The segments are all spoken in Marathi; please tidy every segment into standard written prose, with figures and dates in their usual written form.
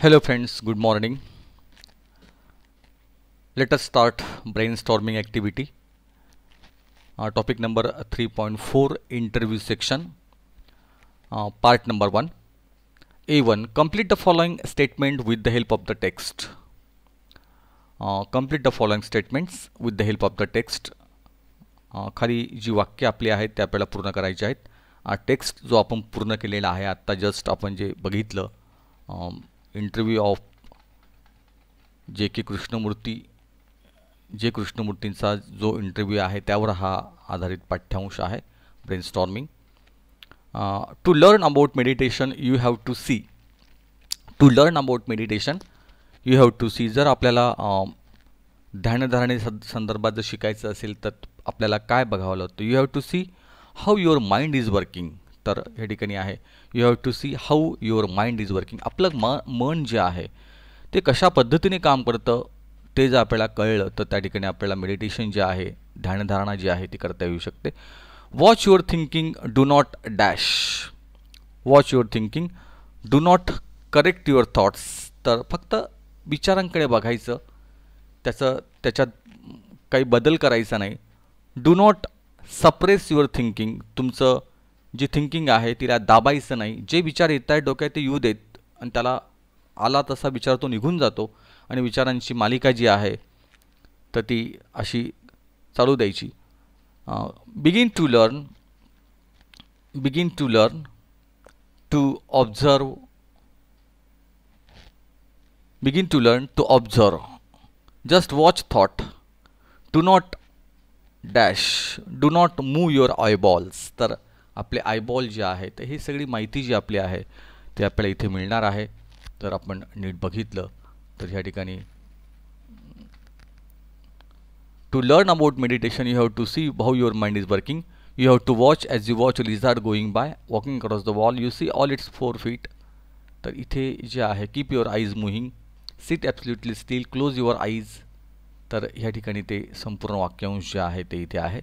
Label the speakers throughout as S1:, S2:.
S1: Hello friends, good morning. Let us start brainstorming activity. Topic number 3.4 interview section. Part number 1. A1. Complete the following statement with the help of the text. Complete the following statements with the help of the text. खाली जी वाक्य आपली आहेत ते आपल्याला पूर्ण करायची आहेत. टेक्स्ट जो आपण पूर्ण केलेला आहे आत्ता जस्ट आपण जे बघितलं इंटरव्ह्यू ऑफ जे कृष्णमूर्तींचा जो इंटरव्ह्यू आहे त्यावर हा आधारित पाठ्यांश आहे brainstorming. To learn about meditation you have to see. To learn about meditation you have to see. जर आपल्याला ध्यानधारणे संदर्भात जर शिकायचं असेल तर आपल्याला काय बघावं लागतं. You have to see how your mind is working. तर या ठिकाणी आहे you have to see how your mind is working. आपलं मन जे आहे ते कशा पद्धतीने काम करतं ते जर आपल्याला कळलं तर त्या ठिकाणी आपल्याला मेडिटेशन जे आहे ध्यानधारणा जी आहे ती करता येऊ शकते. Watch your thinking do not dash. Watch your thinking do not correct your thoughts. तर फक्त विचारांकडे बघायचं, त्याच्यात काही बदल करायचा नाही. Do not suppress your thinking. तुमचं जी थिंकिंग आहे तिला दाबायचं नाही. जे विचार येत आहेत डोक्यात ते येऊ देत आणि त्याला आला तसा विचार तो निघून जातो आणि विचारांची मालिका जी आहे तर ती अशी चालू द्यायची. Begin to learn to observe. Begin to learn to observe. Just watch thought. Do not dash. Do not move your eyeballs. तर आपले आयबॉल जे आहेत ही सगळी माहिती जी आपली आहे ते आपल्याला इथे मिळणार आहे. तर आपण नीट बघितलं तर ह्या ठिकाणी to learn about meditation you have to see how your mind is working. You have to watch as you watch a lizard going by walking across the wall you see all its 4 feet. तर इथे जे आहे keep your eyes moving. Sit absolutely still. Close your eyes. तर ह्या ठिकाणी ते संपूर्ण वाक्यांश जे आहे ते इथे आहे.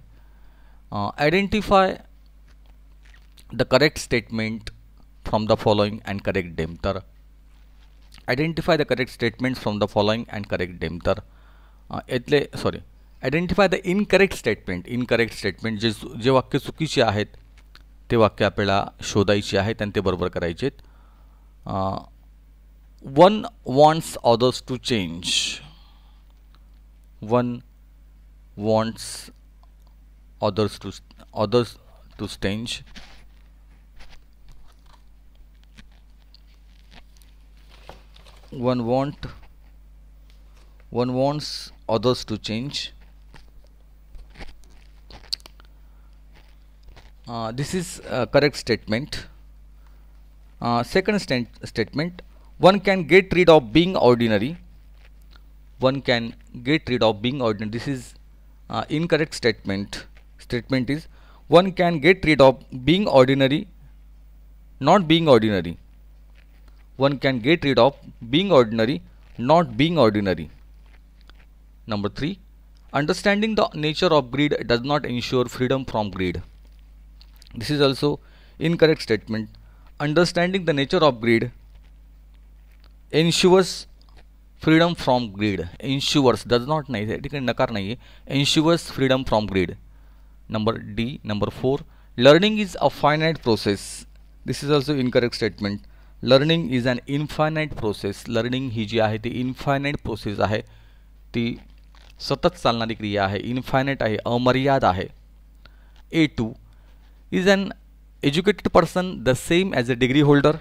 S1: Identify the correct statement from the following and correct डेम. तर identify the correct statements from the following and correct डेम. तर आयडेंटिफाय द इनकरेक्ट स्टेटमेंट. जे वाक्य चुकीचे आहेत ते वाक्य आपल्याला शोधायचे आहेत आणि ते बरोबर करायचे आहेत. One wants others to change. One wants others to change. One wants others to change. This is a correct statement. Second statement. One can get rid of being ordinary. One can get rid of being ordinary. This is incorrect statement. Statement is one can get rid of being ordinary, not being ordinary. One can get rid of being ordinary, not being ordinary. Number 3. Understanding the nature of greed does not ensure freedom from greed. This is also incorrect statement. Understanding the nature of greed ensures freedom from greed. Ensures does not नाही या ठिकाणी नकार नाही आहे. Ensures freedom from greed. Number D. Number 4. Learning is a finite process. This is also incorrect statement. Learning is an infinite process. Learning ही जी आहे ती इन्फायनाईट प्रोसेस आहे. ती सतत चालणारी क्रिया आहे. इन्फायनाईट आहे, अमर्याद आहे. A2. Is an educated person the same as a degree holder.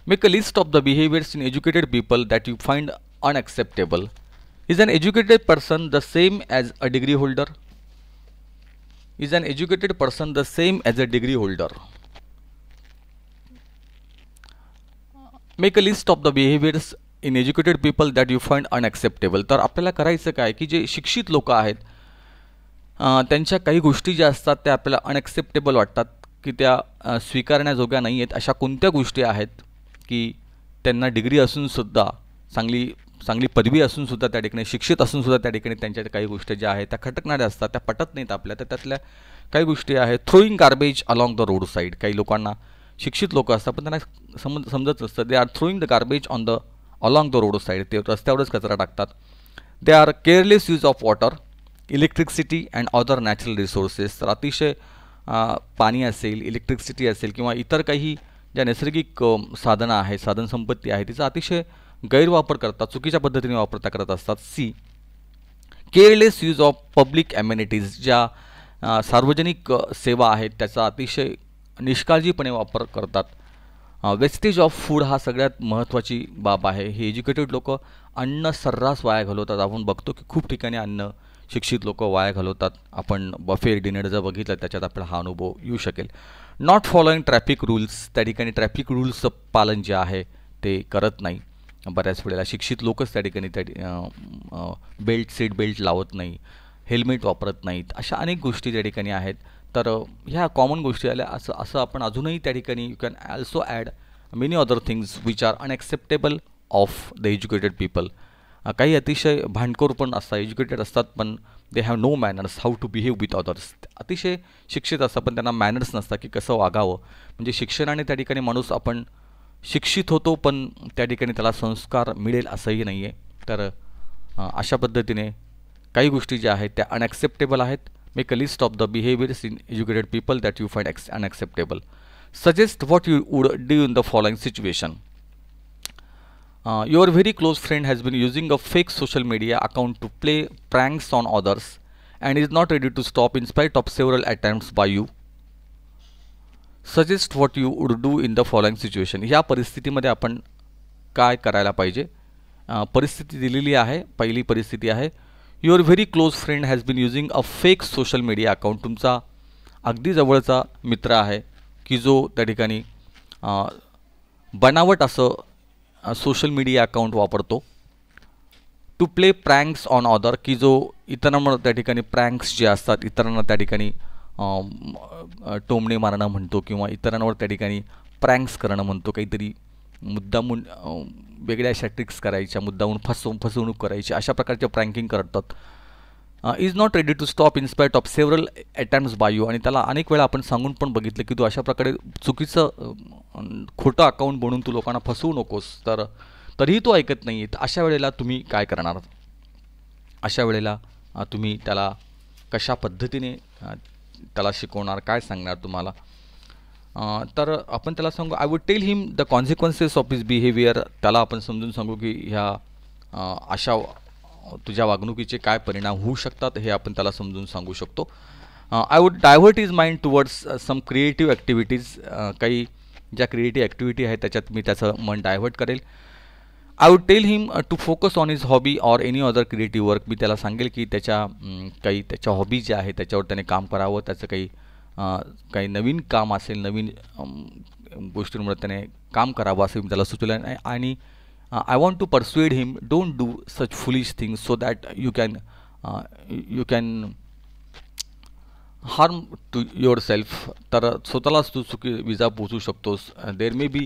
S1: Make a list of the behaviours in educated people that you find unacceptable. Is an educated person the same as a degree holder. Is an educated person the same as a degree holder. Make a list of the behaviours in educated people that you find unacceptable. तर आपल्याला करायचं काय की जे शिक्षित लोक आहेत त्यांच्या काही गोष्टी ज्या असतात त्या आपल्याला अनएक्सेप्टेबल वाटतात की त्या स्वीकारण्याजोग्या नाही आहेत. अशा कोणत्या गोष्टी आहेत की त्यांना डिग्री असूनसुद्धा चांगली पदवी असूनसुद्धा त्या ठिकाणी शिक्षित असूनसुद्धा त्या ठिकाणी त्यांच्या काही गोष्टी ज्या आहेत त्या खटकणाऱ्या असतात, त्या पटत नाहीत आपल्या. तर त्यातल्या काही गोष्टी आहेत. Throwing garbage along the road side. काही लोकांना शिक्षित लोक असतात पण त्यांना समजत नसतं. They are throwing the garbage on the along the road side. ते रस्त्यावरच कचरा टाकतात. They are careless use of water, electricity and other natural resources. तर अतिशय पाणी असेल, इलेक्ट्रिसिटी असेल किंवा इतर काही ज्या नैसर्गिक साधनं आहेत, साधनसंपत्ती आहे, तिचा अतिशय गैरवापर करतात, चुकीच्या पद्धतीने वापरता करत असतात. See, careless use of public amenities. ज्या सार्वजनिक सेवा आहेत त्याचा अतिशय निष्काळजीपणे वापर करतात. वेस्टेज ऑफ फूड हा सगळ्यात महत्त्वाची बाब आहे. हे एज्युकेटेड लोक अन्न सर्रास वाया घालवतात. आपण बघतो की खूप ठिकाणी अन्न शिक्षित लोक वाया घालवतात. आपण बफे डिनर जर बघितलं त्याच्यात आपल्याला हा अनुभव येऊ शकेल. Not following traffic rules. त्या ठिकाणी ट्रॅफिक रूल्सचं पालन जे आहे ते करत नाही. बऱ्याच वेळेला शिक्षित लोकच त्या ठिकाणी सीट बेल्ट लावत नाही, हेल्मेट वापरत नाहीत. अशा अनेक गोष्टी त्या ठिकाणी आहेत. तर ह्या कॉमन गोष्टी आल्या. असं आपण अजूनही त्या ठिकाणी you can also add many other things which are unacceptable of the educated people. काही अतिशय भांडखोर पण असतात, एज्युकेटेड असतात पण they have no manners how to behave with others. अतिशय शिक्षित असतात पण त्यांना मॅनर्स नसतात की कसं वागावं. म्हणजे शिक्षणाने त्या ठिकाणी माणूस आपण शिक्षित होतो पण त्या ठिकाणी त्याला संस्कार मिळेल असंही नाही आहे. तर अशा पद्धतीने काही गोष्टी ज्या आहेत त्या अनॲक्सेप्टेबल आहेत. Make a list of the behaviours in educated people that you find unacceptable. Suggest what you would do in the following situation. Your very close friend has been using a fake social media account to play pranks on others and is not ready to stop in spite of several attempts by you. Suggest what you would do in the following situation. ह्या परिस्थितीमध्ये आपण काय करायला पाहिजे. परिस्थिती दिलेली आहे. पहिली परिस्थिती आहे, your very close friend has been using a fake social media account. तुमचा अगदी जवळचा मित्र आहे की जो त्या ठिकाणी बनावट असं सोशल मीडिया अकाउंट वापरतो. To play pranks on other, की जो इतरांवर त्या ठिकाणी प्रँक्स जे असतात, इतरांना त्या ठिकाणी टोमणे मारणं म्हणतो किंवा इतरांवर त्या ठिकाणी प्रँक्स करणं म्हणतो. काहीतरी मुद्दामून वेगळ्या अशा ट्रिक्स करायच्या, मुद्दामून फसवणूक करायची, अशा प्रकारचे प्रँकिंग करतात. Is not ready to stop in spite of several attempts by you. आणि त्याला अनेक वेळा आपण सांगून पण बघितलं की तू अशा प्रकारे चुकीचं खोटं अकाउंट बनवून तू लोकांना फसवू नकोस. तरीही तो ऐकत नाही. तर अशा वेळेला तुम्ही काय करणार. अशा वेळेला तुम्ही त्याला कशा पद्धतीने त्याला शिकवणार, काय सांगणार तुम्हाला. तर आपण त्याला सांगू, I would tell him the consequences of his behaviour. त्याला आपण समजून सांगू की ह्या अशा तुझ्या वागणुकीचे काय परिणाम होऊ शकतात हे आपण त्याला समजून सांगू शकतो. I would divert his mind towards some creative activities. काही ज्या क्रिएटिव्ह ॲक्टिव्हिटी आहेत त्याच्यात मी त्याचं मन डायव्हर्ट करेल. I would tell him to focus on his hobby or any other creative work. मी त्याला सांगेल की काही त्याच्या हॉबी ज्या आहेत त्याच्यावर त्याने काम करावं. त्याचं काही नवीन काम असेल, नवीन गोष्टींमुळे त्याने काम करावं असं मी त्याला सुचवलं. आणि I want to persuade him, don't do such foolish things so that you can harm to yourself. तर स्वतःलाच तू विजा पोचू शकतोस. There may be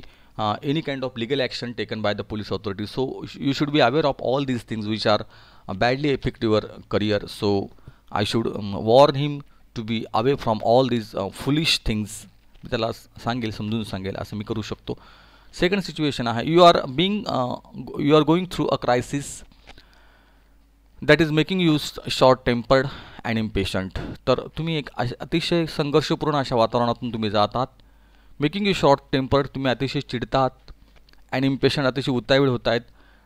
S1: any kind of legal action taken by the police authority. So you should be aware of all these things which are badly affect your career. So I should warn him to be away from all these foolish things. मी त्याला सांगेल, समजून सांगेल, असं मी करू शकतो. सेकंड सिच्युएशन आहे, you are going through a crisis that is making you short tempered and impatient. तर तुम्ही एक अतिशय संघर्षपूर्ण अशा वातावरणातून तुम्ही जात आहात. मेकिंग यू शॉर्ट टेम्पर्ड, तुम्ही अतिशय चिडतात. अँड इम्पेशंट, अतिशय उतावीळ होत आहेत.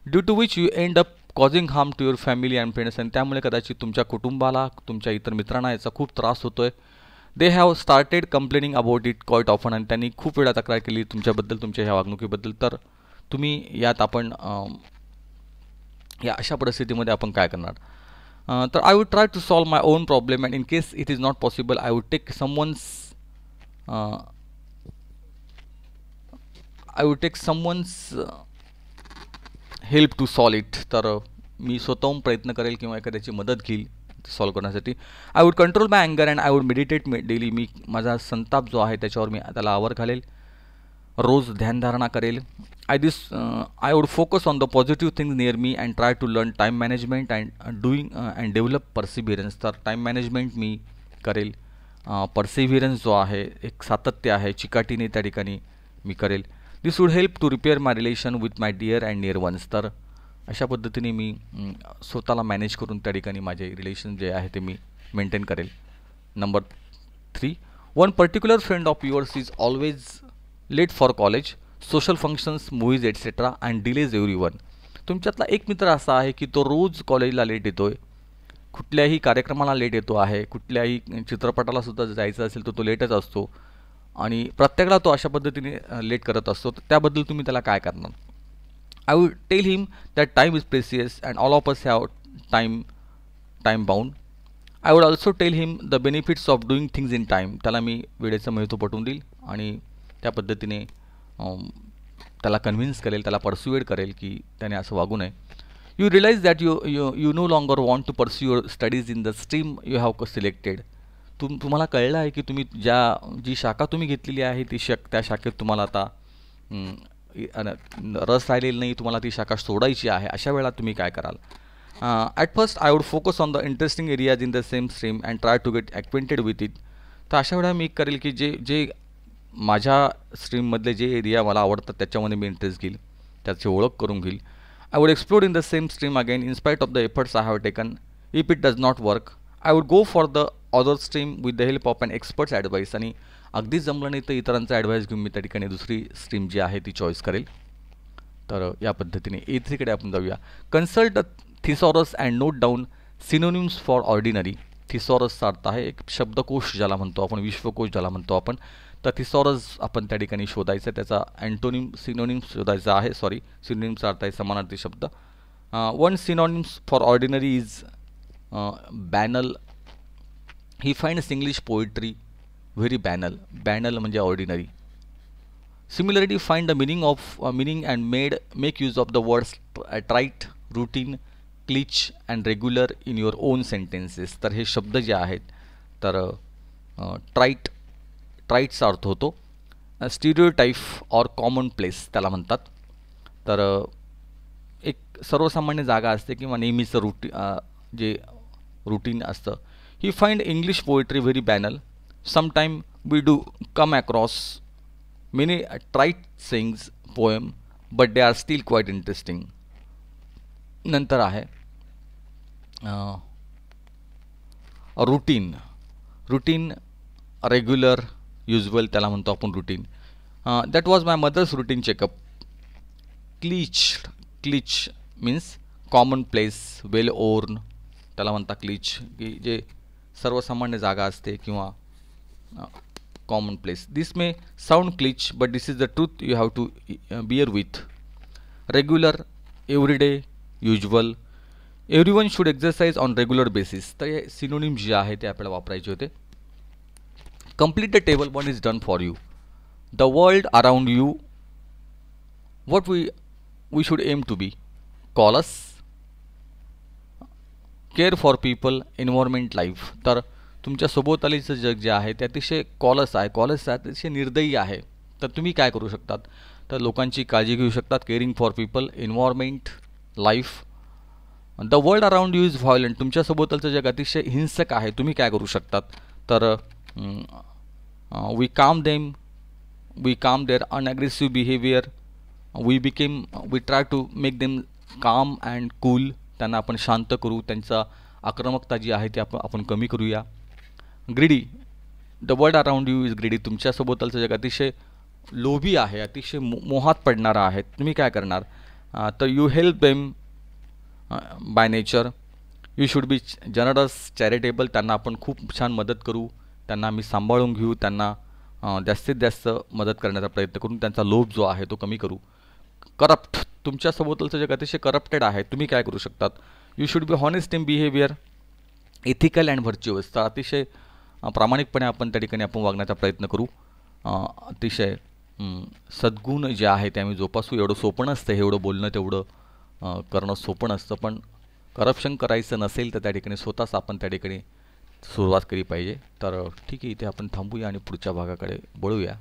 S1: Due to which you end up causing harm to your family and friends. आणि त्यामुळे कदाचित तुमच्या कुटुंबाला, तुमच्या इतर मित्रांना याचा खूप त्रास होतो आहे. They have started complaining about it quite often. आणि त्यांनी खूप वेळा तक्रार केली तुमच्याबद्दल, तुमच्या ह्या वागणुकीबद्दल. तर तुम्ही यात आपण या अशा परिस्थितीमध्ये आपण काय करणार. तर I would try to solve my own problem and in case it is not possible I would take someone's help to solve it. तर मी स्वतःहून प्रयत्न करेल किंवा एखाद्याची मदत घेईल सॉल्व करण्यासाठी. आय वुड कंट्रोल माय अँगर and I would meditate daily. मी माझा संताप जो आहे त्याच्यावर मी त्याला आवर घालेल, रोज ध्यानधारणा करेल. I would focus on the positive things near me and try to learn time management and develop perseverance. तर टाईम मॅनेजमेंट मी करेल. परसिव्हिरन्स जो आहे, एक सातत्य आहे, चिकाटीने त्या ठिकाणी मी करेल. This would help to repair my relation with my dear and near ones. तर अशा पद्धतीने मी स्वतःला मॅनेज करून त्या ठिकाणी माझे रिलेशन जे आहे ते मी मेंटेन करेल. Number 3, one particular friend of yours is always late for college, social functions, movies et cetera and delays everyone. तुमच्यातला एक मित्र असा आहे की तो रोज कॉलेजला लेट येतोय, कुठल्याही कार्यक्रमाला लेट येतो आहे, कुठल्याही चित्रपटाला सुद्धा जायचं असेल तर तो लेटच असतो आणि प्रत्येकाला तो अशा पद्धतीने लेट करत असतो. तर त्याबद्दल तुम्ही त्याला काय करणार? I would tell him that time is precious and all of us have time bound. I would also tell him the benefits of doing things in time. त्याला मी वेळेचं महत्त्व पटवून देईल आणि त्या पद्धतीने त्याला कन्व्हिन्स करेल, त्याला परस्युएड करेल की त्याने असं वागू नये. You realise that you no longer want to pursue your studies in the stream you have selected. तुम्हाला कळलं आहे की तुम्ही जी शाखा तुम्ही घेतलेली आहे त्या शाखेत तुम्हाला आता रस राहिलेला नाही, तुम्हाला ती शाखा सोडायची आहे. अशा वेळा तुम्ही काय कराल? At first I would focus on the interesting areas in the same stream and try to get acquainted with it. तर अशा वेळा मी करेल की जे माझ्या स्ट्रीममधले जे एरिया मला आवडतात त्याच्यामध्ये मी इंटरेस्ट घेईल, त्याची ओळख करून घेईल. I would explore in the same stream again in spite of the efforts I have taken. If it does not work, I would go for the other stream with the help of an expert's advice. आणि अगदीच जमलं नाही तर इतरांचा ॲडवाईस घेऊन मी त्या ठिकाणी दुसरी स्ट्रीम जी आहे ती चॉईस करेल. तर या पद्धतीने A3कडे आपण जाऊया. Consult thesaurus and note down synonyms for ordinary. थिसॉरसचा अर्थ आहे एक शब्दकोश ज्याला म्हणतो आपण, विश्वकोश ज्याला म्हणतो आपण. तर थिसॉरस आपण त्या ठिकाणी शोधायचं, त्याचा सिनोनिम शोधायचा आहे. सिनोनिमचा अर्थ आहे समानार्थी शब्द. One synonyms for ordinary is banal. He finds English poetry very banal म्हणजे ordinary. Similarity find the meaning and make use of the words trite, routine, cliche and regular in your own sentences. तर हे शब्द जे आहेत तर ट्राईटचा अर्थ होतो स्टिरियोटाईप ऑर कॉमन प्लेस त्याला म्हणतात. तर एक सर्वसामान्य जागा असते किंवा नेहमीचं जे रूटीन असतं. He find English poetry very banal. Sometime we do come across many trite songs poem but they are still quite interesting. नंतर आहे रूटीन रेग्युलर, युजल त्याला म्हणतो आपण routine. That was my mother's routine checkup. Cliche means common place, well worn त्याला म्हणतात क्लिच, की जे सर्वसामान्य जागा असते किंवा common place. This may sound cliche but this is the truth you have to beer with. Regular, everyday, usual. Everyone should exercise on regular basis. तर हे सिनोनिम्स जे आहे ते आपल्याला वापरायचे होते. Complete the table. One is done for you. The world around you. What we should aim to be. Callous. Care for people. Environment, life. तर तुमच्या सभोवतालीचं जग जे आहे ते अतिशय कॉलस अतिशय निर्दयी आहे. तर तुम्ही काय करू शकतात? तर लोकांची काळजी घेऊ शकतात. Caring for people, environment, life. The world around you is violent. तुमच्या सभोवतालचं जग अतिशय हिंसक आहे. तुम्ही काय करू शकतात? तर we calm their unaggressive behavior. We try to make them calm and cool. त्यांना आपण शांत करू, त्यांचा आक्रमकता जी आहे ती आपण कमी करूया. Greedy. The world around you is greedy. तुमच्या सभोवतालचं जग अतिशय लोभी आहे, अतिशय मोहात पडणारा आहे. तुम्ही काय करणार? तर you help them by nature. You should be generous, charitable. त्यांना आपण खूप छान मदत करू, त्यांना आम्ही सांभाळून घेऊ, त्यांना जास्तीत जास्त मदत करण्याचा प्रयत्न करून त्यांचा लोभ जो आहे तो कमी करू. करप्ट. तुमच्या सभोवतालचं जग अतिशय करप्टेड आहे. तुम्ही काय करू शकतात? You should be honest in behaviour, ethical and virtuous. तर अतिशय प्रामाणिकपणे आपण त्या ठिकाणी आपण वागण्याचा प्रयत्न करू. अतिशय सद्गुण जे आहे ते आम्ही जोपासू. एवढं सोपं नसतं, हे एवढं बोलणं तेवढं करणं सोपं नसतं. पण करप्शन करायचं नसेल तर त्या ठिकाणी स्वतःच आपण त्या ठिकाणी सुरुवात केली पाहिजे. तर ठीक आहे, इथे आपण थांबूया आणि पुढच्या भागाकडे वळूया.